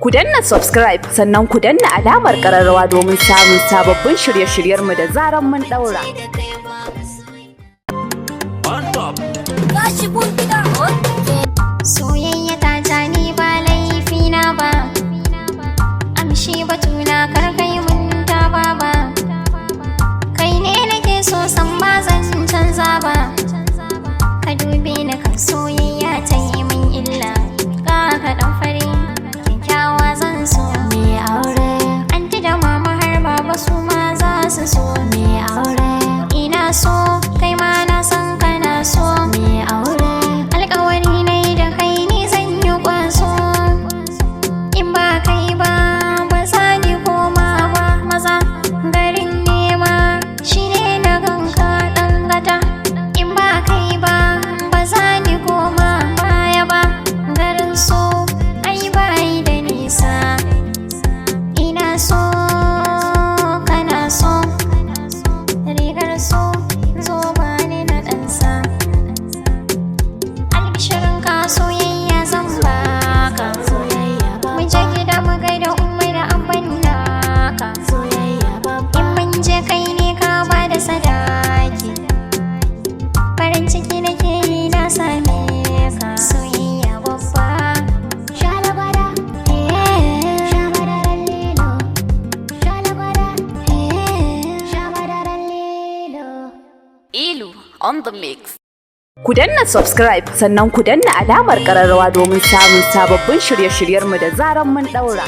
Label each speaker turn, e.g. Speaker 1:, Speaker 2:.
Speaker 1: Ku danna subscribe sannan ku danna alamar ƙararrawa domin samun sababbin shirye-shiryenmu da zaran mun ɗaura.
Speaker 2: Soyayya ta ja ni ba laifina ba, amshi batuna kar kai mun ta ba, kai ne nake so san ba zan canza ba, ka dube ni kan soyayya ta yi min illa, ka dan fari kyakkyawa zan so me aure, anti da mama har baba su ma za su so me aure, ina so kai ma na san kana so me aure, alƙawari na yi da kai ni zan yi kwaso, in ba kai ba ba za ni koma ba, maza garin nema shi ne na ganka ɗan gata, in ba kai ba ba za ni koma baya ba, garin so ai ba yi da nisa, ina so kana so, rigar so zo ba ni na ɗansa, albishirin ka soyayya zan baka, mun je gida mu gaida umar da abban naka, in mun je kai ne ka ba da sadaki, farin ciki nake yi na same ka, soyayya babba shalabada shabadaran lilo, shalabada shabadaran lilo.
Speaker 1: Ilu on the mix. Ku danna subscribe sannan ku danna alamar ƙararrawa domin samun sababbin shirye-shiryenmu da zaran mun ɗaura.